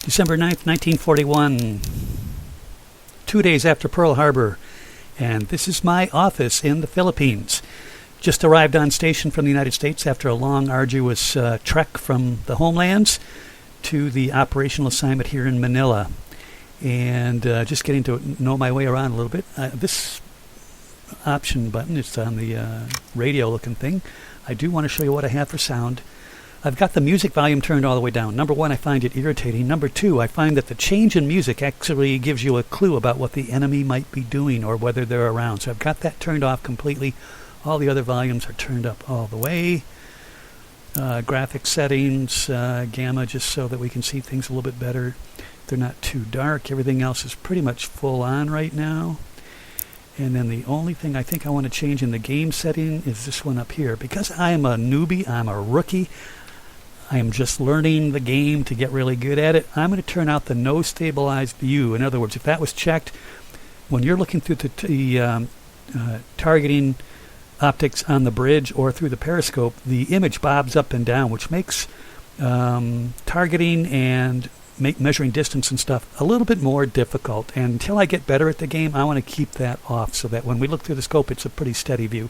December 9th, 1941, 2 days after Pearl Harbor, and this is my office in the Philippines. Just arrived on station from the United States after a long, arduous trek from the homelands to the operational assignment here in Manila, and just getting to know my way around a little bit. This option button, it's on the radio-looking thing. I do want to show you what I have for sound. I've got the music volume turned all the way down. Number one, I find it irritating. Number two, I find that the change in music actually gives you a clue about what the enemy might be doing or whether they're around. So I've got that turned off completely. All the other volumes are turned up all the way. Graphic settings, gamma, just so that we can see things a little bit better. They're not too dark. Everything else is pretty much full on right now. And then the only thing I think I want to change in the game setting is this one up here. Because I am a newbie, I'm a rookie, I am just learning the game to get really good at it. I'm going to turn out the no stabilized view. In other words, if that was checked, when you're looking through the targeting optics on the bridge or through the periscope, the image bobs up and down, which makes targeting and measuring distance and stuff a little bit more difficult. And until I get better at the game, I want to keep that off so that when we look through the scope, it's a pretty steady view.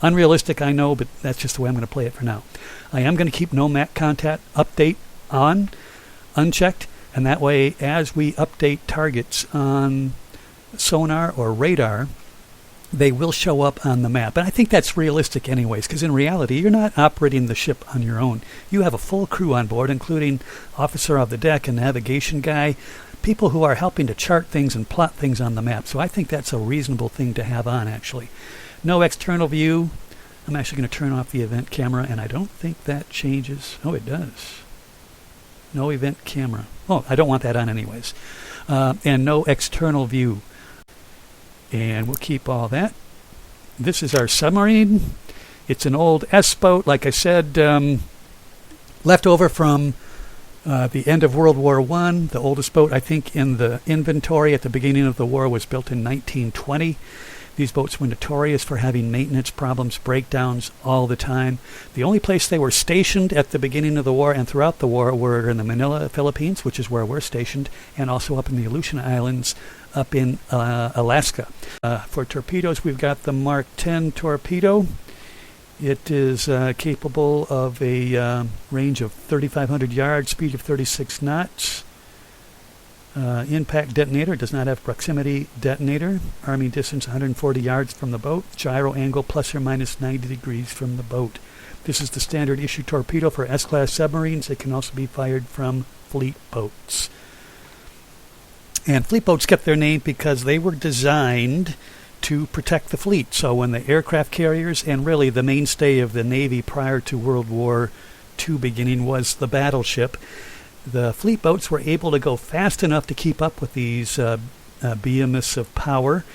Unrealistic, I know, but that's just the way I'm going to play it for now. I am going to keep no MAC contact update on, unchecked, and that way as we update targets on sonar or radar, they will show up on the map. And I think that's realistic anyways, because in reality, you're not operating the ship on your own. You have a full crew on board, including officer of the deck and navigation guy, people who are helping to chart things and plot things on the map. So I think that's a reasonable thing to have on, actually. No external view. I'm actually going to turn off the event camera, and I don't think that changes. Oh, it does. No event camera. Oh, I don't want that on anyways. And no external view. And we'll keep all that. This is our submarine. It's an old S-boat, like I said, left over from the end of World War I. The oldest boat, I think, in the inventory at the beginning of the war was built in 1920. These boats were notorious for having maintenance problems, breakdowns all the time. The only place they were stationed at the beginning of the war and throughout the war were in the Manila, Philippines, which is where we're stationed, and also up in the Aleutian Islands, up in Alaska. For torpedoes, we've got the Mark 10 torpedo. It is capable of a range of 3,500 yards, speed of 36 knots. Impact detonator, does not have proximity detonator. Arming distance 140 yards from the boat. Gyro angle plus or minus 90 degrees from the boat. This is the standard issue torpedo for S-class submarines. It can also be fired from fleet boats. And fleet boats get their name because they were designed to protect the fleet. So when the aircraft carriers, and really the mainstay of the Navy prior to World War II beginning, was the battleship, the fleet boats were able to go fast enough to keep up with these behemoths of power,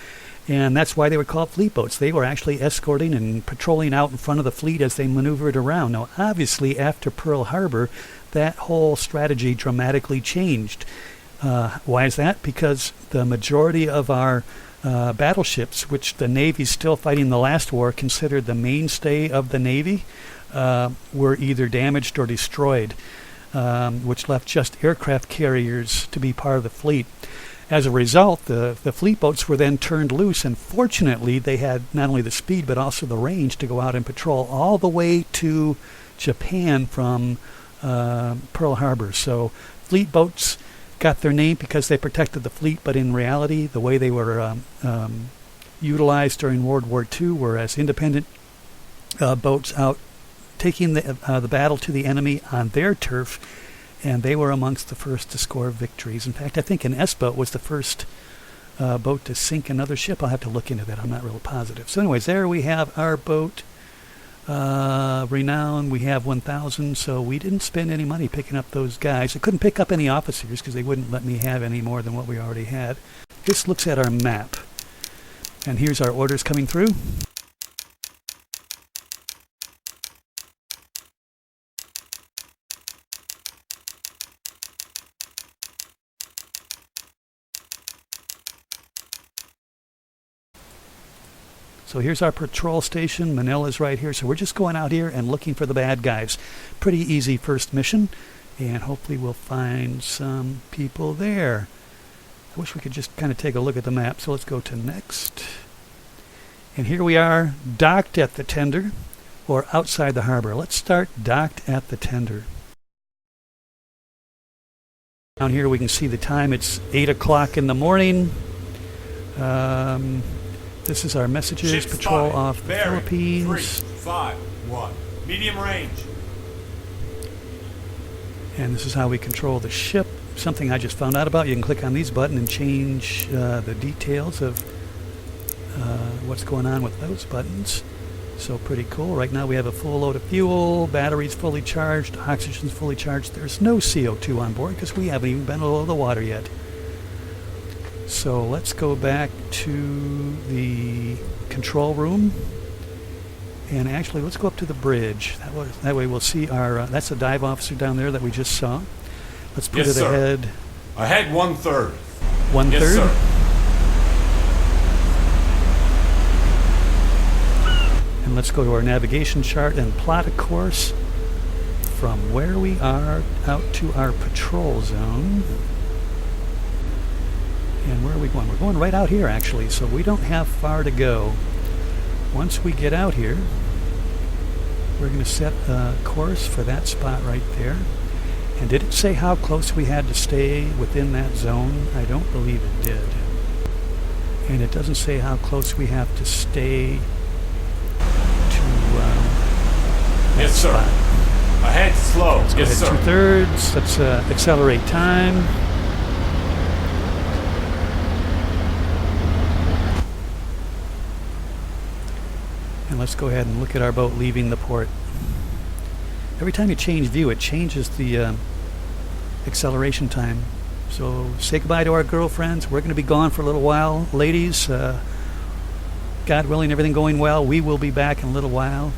and that's why they were called fleet boats. They were actually escorting and patrolling out in front of the fleet as they maneuvered around. Now, obviously, after Pearl Harbor, that whole strategy dramatically changed. Why is that? Because the majority of our battleships, which the Navy's still fighting the last war, considered the mainstay of the Navy, were either damaged or destroyed. Which left just aircraft carriers to be part of the fleet. As a result, the fleet boats were then turned loose, and fortunately they had not only the speed but also the range to go out and patrol all the way to Japan from Pearl Harbor. So fleet boats got their name because they protected the fleet, but in reality the way they were utilized during World War II were as independent boats out taking the battle to the enemy on their turf, and they were amongst the first to score victories. In fact, I think an S-boat was the first boat to sink another ship. I'll have to look into that. I'm not real positive. So anyways, there we have our boat, Renown. We have 1,000, so we didn't spend any money picking up those guys. I couldn't pick up any officers because they wouldn't let me have any more than what we already had. This looks at our map, and here's our orders coming through. So here's our patrol station. Manila's right here. So we're just going out here and looking for the bad guys. Pretty easy first mission. and hopefully we'll find some people there. I wish we could just kind of take a look at the map, so let's go to next. And here we are, docked at the tender, or outside the harbor. Let's start docked at the tender. Down here we can see the time. It's 8 o'clock in the morning. This is our messages. Ship patrol spotted. Off the Bearing. Philippines. 351. Medium range. And this is how we control the ship. Something I just found out about. You can click on these buttons and change the details of what's going on with those buttons. So pretty cool. Right now we have a full load of fuel, batteries fully charged, oxygen's fully charged. There's no CO2 on board because we haven't even been below the water yet. So let's go back to the control room. And actually, let's go up to the bridge. That way we'll see our... that's a dive officer down there that we just saw. Let's put Yes, it sir. ahead. Ahead 1/3. 1/3? Yes, sir. And let's go to our navigation chart and plot a course from where we are out to our patrol zone. And where are we going? We're going right out here, actually, so we don't have far to go. Once we get out here, we're going to set a course for that spot right there. And did it say how close we had to stay within that zone? I don't believe it did. And it doesn't say how close we have to stay to that Yes, sir. spot. Ahead slow. Let's go Yes, ahead sir. 2/3. Let's accelerate time. And let's go ahead and look at our boat leaving the port. Every time you change view, it changes the acceleration time. So say goodbye to our girlfriends. We're going to be gone for a little while. Ladies, God willing, everything going well, we will be back in a little while.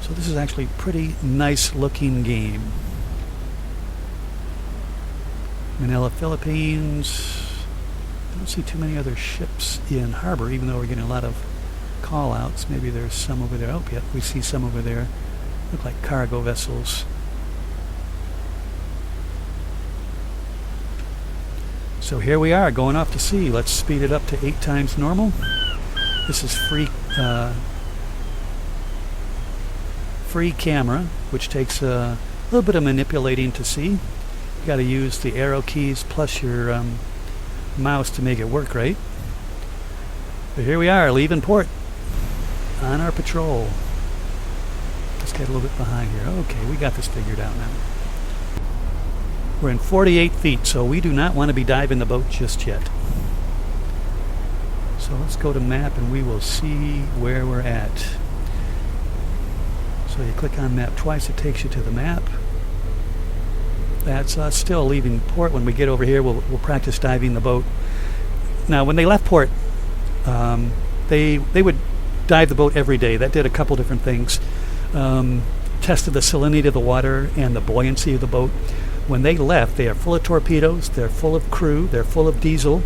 So this is actually a pretty nice looking game. Manila, Philippines. I don't see too many other ships in harbor, even though we're getting a lot of call-outs. Maybe there's some over there. Oh, yep, we see some over there. Look like cargo vessels. So here we are, going off to sea. Let's speed it up to 8 times normal. This is free camera, which takes a little bit of manipulating to see. You got to use the arrow keys plus your mouse to make it work right. But here we are, leaving port on our patrol. Let's get a little bit behind here. Okay, we got this figured out now. We're in 48 feet, so we do not want to be diving the boat just yet. So let's go to map and we will see where we're at. So you click on map twice, it takes you to the map. That's us still leaving port. When we get over here, we'll practice diving the boat. Now, when they left port, they would dive the boat every day. That did a couple different things. Tested the salinity of the water and the buoyancy of the boat. When they left, they are full of torpedoes, they're full of crew, they're full of diesel,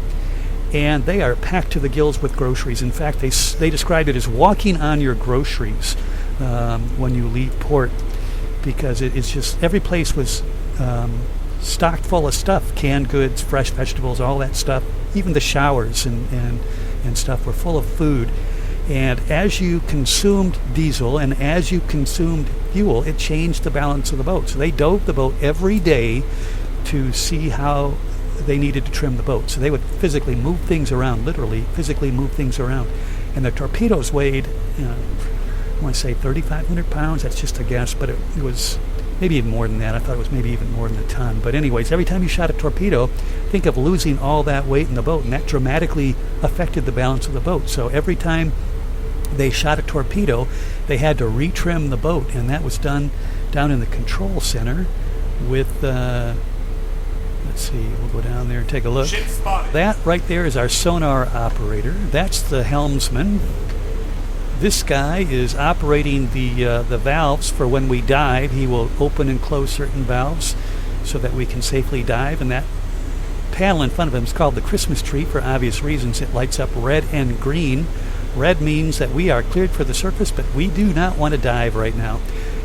and they are packed to the gills with groceries. In fact, they described it as walking on your groceries when you leave port, because it's just every place was stocked full of stuff, canned goods, fresh vegetables, all that stuff. Even the showers and stuff were full of food. And as you consumed diesel and as you consumed fuel, it changed the balance of the boat. So they dove the boat every day to see how they needed to trim the boat. So they would physically move things around, literally physically move things around. And the torpedoes weighed, I want to say 3,500 pounds. That's just a guess, but it was maybe even more than that. I thought it was maybe even more than a ton. But anyways, every time you shot a torpedo, think of losing all that weight in the boat, and that dramatically affected the balance of the boat. So every time they shot a torpedo, they had to retrim the boat, and that was done down in the control center with, let's see, we'll go down there and take a look. Ship spotted. That right there is our sonar operator. That's the helmsman. This guy is operating the valves for when we dive. He will open and close certain valves so that we can safely dive, and that panel in front of him is called the Christmas tree for obvious reasons. It lights up red and green. Red means that we are cleared for the surface, but we do not want to dive right now.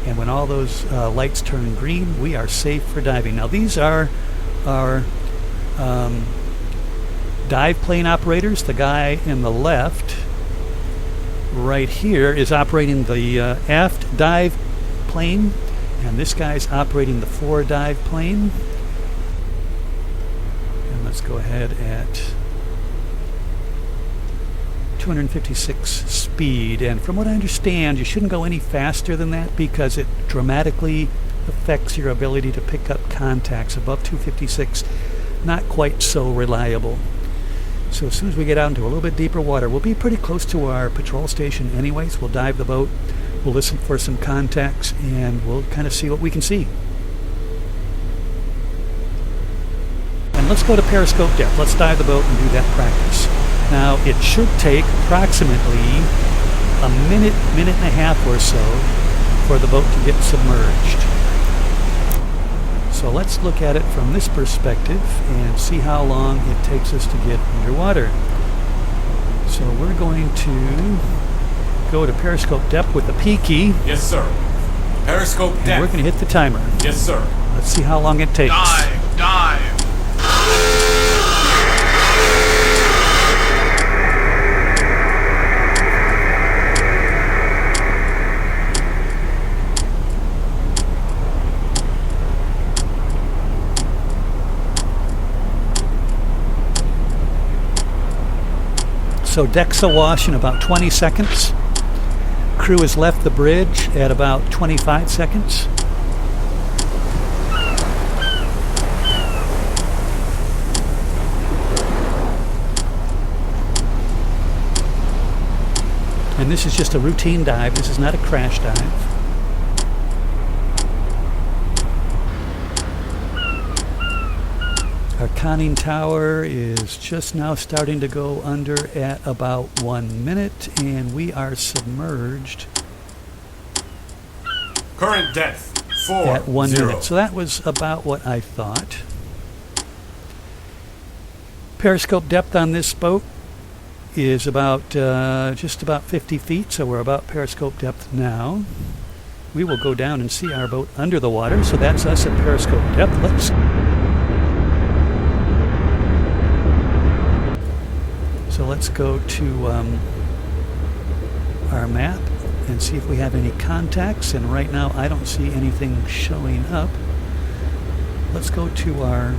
And when all those lights turn green, we are safe for diving. Now these are our dive plane operators. The guy in the left right here is operating the aft dive plane, and this guy's operating the fore dive plane. And let's go ahead at 256 speed, and from what I understand, you shouldn't go any faster than that because it dramatically affects your ability to pick up contacts. Above 256, not quite so reliable. So as soon as we get out into a little bit deeper water, we'll be pretty close to our patrol station anyways. We'll dive the boat, we'll listen for some contacts, and we'll kind of see what we can see. And let's go to periscope depth. Let's dive the boat and do that practice. Now, it should take approximately a minute, minute and a half or so for the boat to get submerged. So let's look at it from this perspective and see how long it takes us to get underwater. So we're going to go to periscope depth with the P key. Yes, sir. Periscope depth. And we're going to hit the timer. Yes, sir. Let's see how long it takes. Dive. So deck's awash in about 20 seconds. Crew has left the bridge at about 25 seconds. And this is just a routine dive. This is not a crash dive. Our conning tower is just now starting to go under at about 1 minute, and we are submerged Current depth 4 at 1 0. minute. So that was about what I thought. Periscope depth on this boat is about just about 50 feet, so we're about periscope depth now. We will go down and see our boat under the water, so that's us at periscope depth. Let's go to our map and see if we have any contacts, and right now I don't see anything showing up. Let's go to our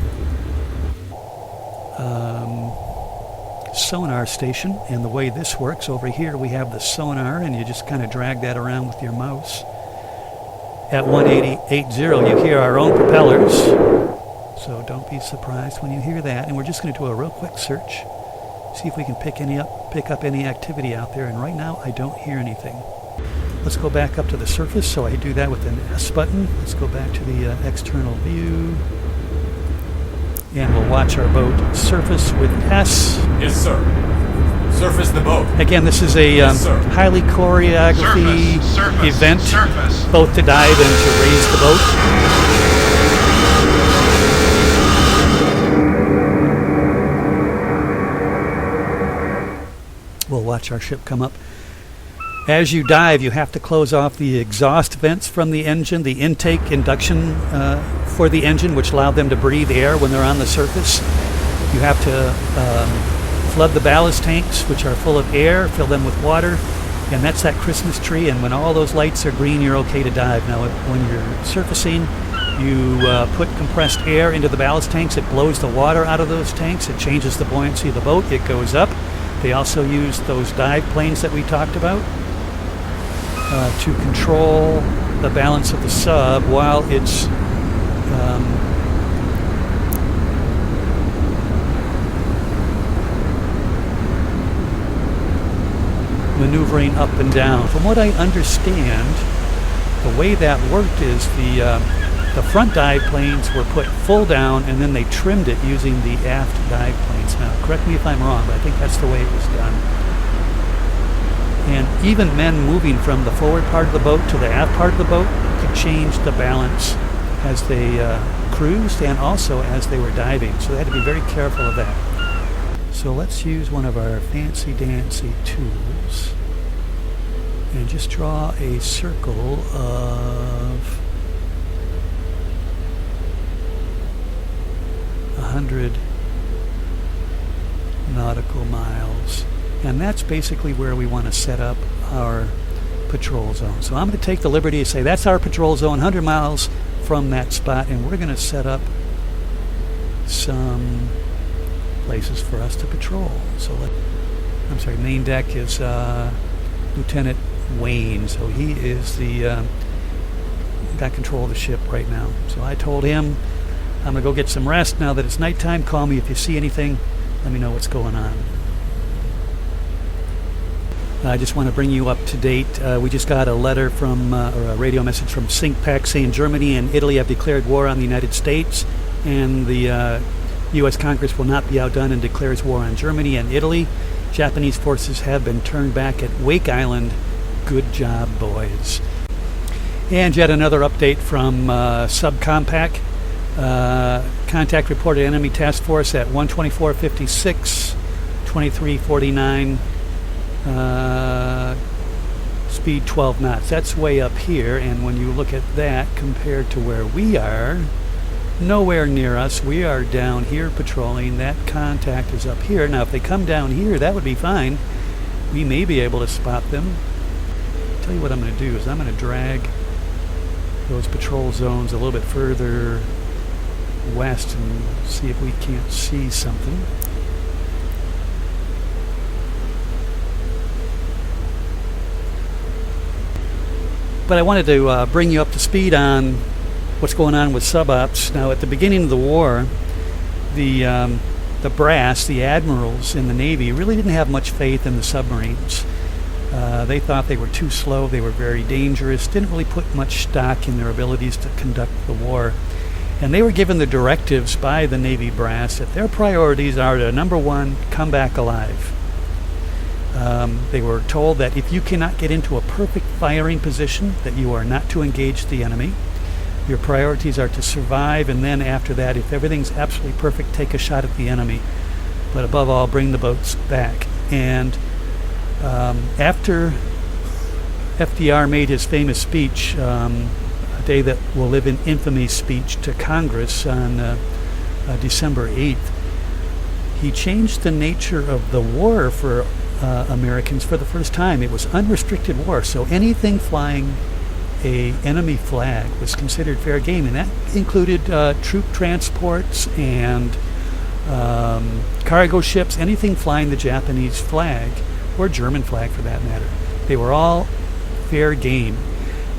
sonar station, and the way this works, over here we have the sonar, and you just kind of drag that around with your mouse. At 180.80 you hear our own propellers, so don't be surprised when you hear that. And we're just going to do a real quick search, see if we can pick up any activity out there, and right now I don't hear anything. Let's go back up to the surface, so I do that with an S button. Let's go back to the external view, and we'll watch our boat surface with S. Yes, sir. Surface the boat. Again, this is a highly choreography event, both to dive and to raise the boat. We'll watch our ship come up. As you dive, you have to close off the exhaust vents from the engine, the intake induction for the engine, which allow them to breathe air when they're on the surface. You have to flood the ballast tanks, which are full of air, fill them with water, and that's that Christmas tree. And when all those lights are green, you're okay to dive. Now, when you're surfacing, you put compressed air into the ballast tanks. It blows the water out of those tanks. It changes the buoyancy of the boat. It goes up. They also use those dive planes that we talked about to control the balance of the sub while it's maneuvering up and down. From what I understand, the way that worked is the front dive planes were put full down, and then they trimmed it using the aft dive planes. Now, correct me if I'm wrong, but I think that's the way it was done. And even men moving from the forward part of the boat to the aft part of the boat could change the balance as they cruised and also as they were diving. So they had to be very careful of that. So let's use one of our fancy-dancy tools and just draw a circle of 100 nautical miles, and that's basically where we want to set up our patrol zone. So I'm going to take the liberty to say that's our patrol zone, 100 miles from that spot, and we're going to set up some places for us to patrol. So I'm sorry, main deck is Lieutenant Wayne, so he is the got control of the ship right now. So I told him I'm going to go get some rest now that it's nighttime. Call me if you see anything. Let me know what's going on. I just want to bring you up to date. We just got a letter from, or a radio message from SINCPAC saying Germany and Italy have declared war on the United States, and the U.S. Congress will not be outdone and declares war on Germany and Italy. Japanese forces have been turned back at Wake Island. Good job, boys. And yet another update from Subcompac. Contact reported enemy task force at 124.56, 23.49, speed 12 knots. That's way up here, and when you look at that compared to where we are, nowhere near us. We are down here patrolling. That contact is up here. Now if they come down here, that would be fine. We may be able to spot them. I'll tell you what I'm going to do is I'm going to drag those patrol zones a little bit further west and see if we can't see something. But I wanted to bring you up to speed on what's going on with sub-ops. Now, at the beginning of the war, the brass, the admirals in the Navy, really didn't have much faith in the submarines. They thought they were too slow, they were very dangerous, didn't really put much stock in their abilities to conduct the war. And they were given the directives by the Navy brass that their priorities are to, number one, come back alive. They were told that if you cannot get into a perfect firing position, that you are not to engage the enemy. Your priorities are to survive, and then after that, if everything's absolutely perfect, take a shot at the enemy. But above all, bring the boats back. And after FDR made his famous speech, a day that will live in infamy speech to Congress on December 8th, he changed the nature of the war for Americans for the first time. It was unrestricted war, so anything flying a enemy flag was considered fair game, and that included troop transports and cargo ships, anything flying the Japanese flag, or German flag for that matter. They were all fair game.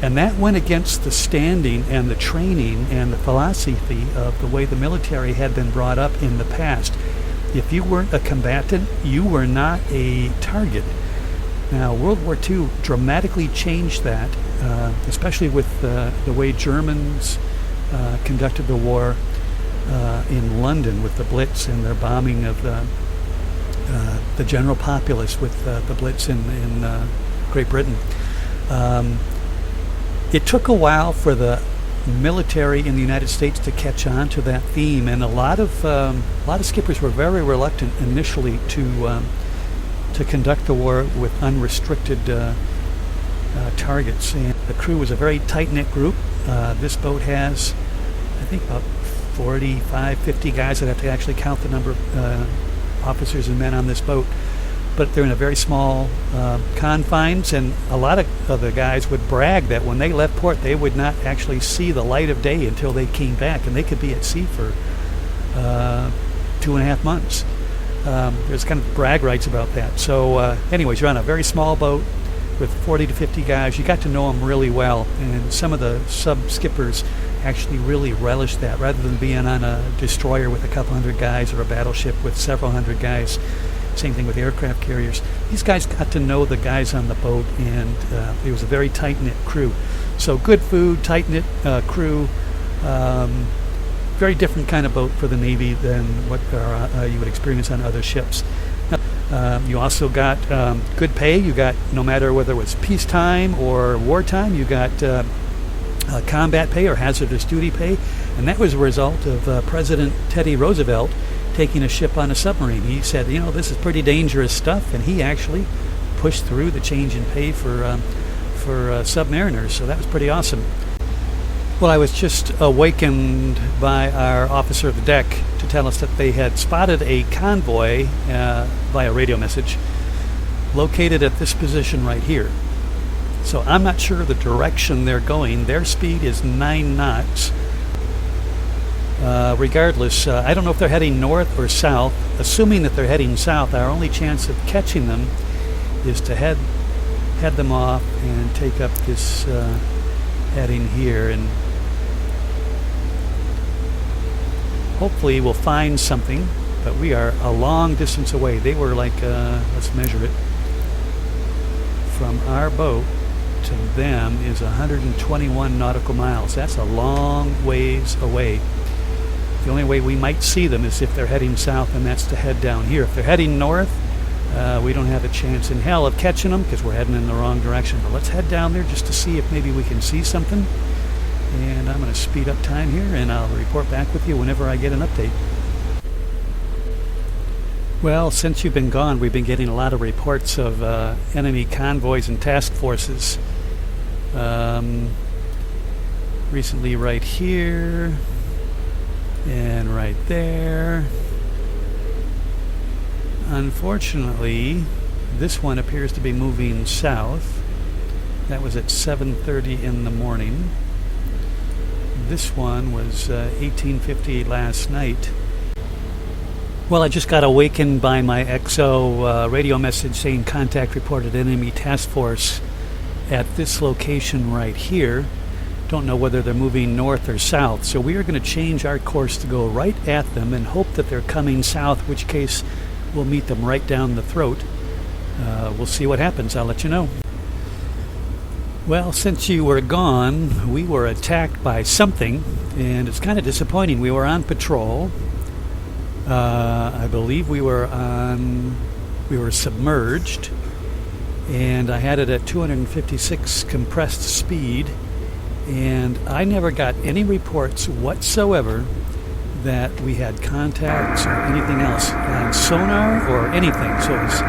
And that went against the standing and the training and the philosophy of the way the military had been brought up in the past. If you weren't a combatant, you were not a target. Now, World War II dramatically changed that, especially with the way Germans conducted the war in London with the Blitz and their bombing of the general populace with the Blitz in Great Britain. It took a while for the military in the United States to catch on to that theme, and a lot of skippers were very reluctant initially to conduct the war with unrestricted targets. And the crew was a very tight-knit group. This boat has, I think, about 45, 50 guys. I'd have to actually count the number of officers and men on this boat. But they're in a very small confines, and a lot of the guys would brag that when they left port, they would not actually see the light of day until they came back, and they could be at sea for 2.5 months. There's kind of brag rights about that. So anyways, you're on a very small boat with 40 to 50 guys. You got to know them really well, and some of the sub-skippers actually really relished that, rather than being on a destroyer with a couple hundred guys or a battleship with several hundred guys. Same thing with aircraft carriers. These guys got to know the guys on the boat, and it was a very tight-knit crew. So good food, tight-knit crew, very different kind of boat for the Navy than what you would experience on other ships. You also got good pay. You got, no matter whether it was peacetime or wartime, you got combat pay or hazardous duty pay, and that was a result of President Teddy Roosevelt taking a ship on a submarine. He said, you know, this is pretty dangerous stuff, and he actually pushed through the change in pay for for submariners, so that was pretty awesome. Well, I was just awakened by our officer of the deck to tell us that they had spotted a convoy via radio message located at this position right here. So I'm not sure the direction they're going. Their speed is 9 knots. Regardless, I don't know if they're heading north or south. Assuming that they're heading south, our only chance of catching them is to head them off and take up this heading here, and hopefully we'll find something. But we are a long distance away. They were like, let's measure it. From our boat to them is 121 nautical miles. That's a long ways away. The only way we might see them is if they're heading south, and that's to head down here. If they're heading north, we don't have a chance in hell of catching them because we're heading in the wrong direction. But let's head down there just to see if maybe we can see something. And I'm going to speed up time here, and I'll report back with you whenever I get an update. Well, since you've been gone, we've been getting a lot of reports of enemy convoys and task forces. Recently right here and right there. Unfortunately, this one appears to be moving south. That was at 7:30 in the morning. This one was 18:58 last night. Well, I just got awakened by my XO radio message saying contact reported enemy task force at this location right here. Don't know whether they're moving north or south, so we are going to change our course to go right at them and hope that they're coming south, which case we'll meet them right down the throat. We'll see what happens. I'll let you know. Well, since you were gone, we were attacked by something, and it's kind of disappointing. We were on patrol. I believe we were submerged, and I had it at 256 compressed speed, and I never got any reports whatsoever that we had contacts or anything else on sonar or anything, so it was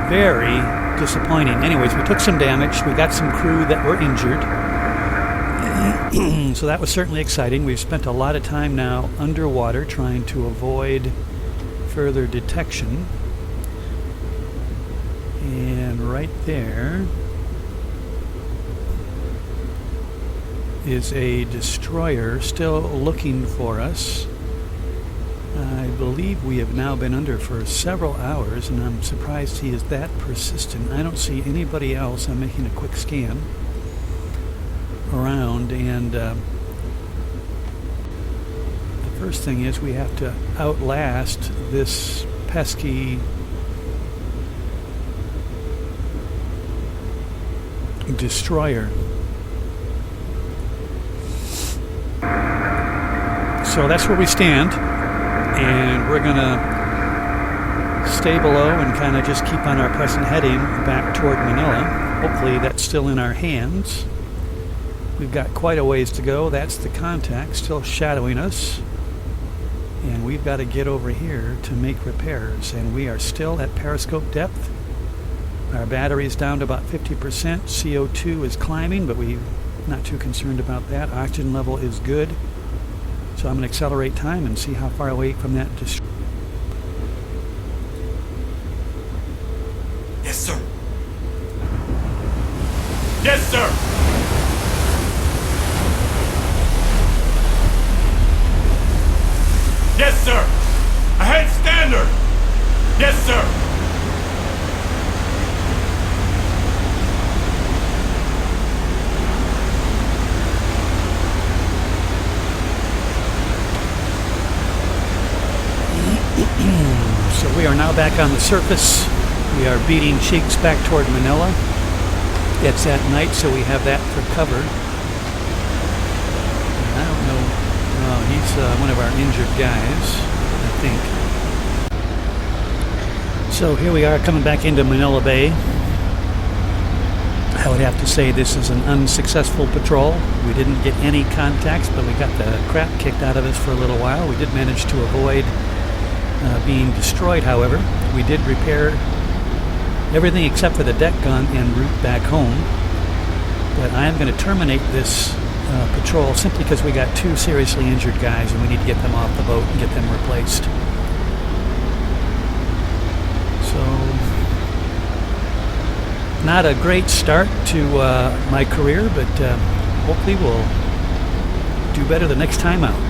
very disappointing. Anyways, we took some damage. We got some crew that were injured. So that was certainly exciting. We've spent a lot of time now underwater trying to avoid further detection. And right there is a destroyer still looking for us. I believe we have now been under for several hours, and I'm surprised he is that persistent. I don't see anybody else. I'm making a quick scan around, and the first thing is we have to outlast this pesky destroyer. So that's where we stand, and we're gonna stay below and kind of just keep on our present heading back toward Manila. Hopefully that's still in our hands. We've got quite a ways to go. That's the contact still shadowing us. And we've got to get over here to make repairs. And we are still at periscope depth. Our battery is down to about 50%. CO2 is climbing, but we're not too concerned about that. Oxygen level is good. So I'm going to accelerate time and see how far away from that destroyer. Yes, sir. Yes, sir. Yes, sir! Ahead standard! Yes, sir! So we are now back on the surface. We are beating cheeks back toward Manila. It's at night, so we have that for cover. I don't know. Oh, he's one of our injured guys, I think. So here we are coming back into Manila Bay. I would have to say this is an unsuccessful patrol. We didn't get any contacts, but we got the crap kicked out of us for a little while. We did manage to avoid being destroyed, however. We did repair everything except for the deck gun en route back home. But I am going to terminate this patrol simply because we got 2 seriously injured guys and we need to get them off the boat and get them replaced. So, not a great start to my career, but hopefully we'll do better the next time out.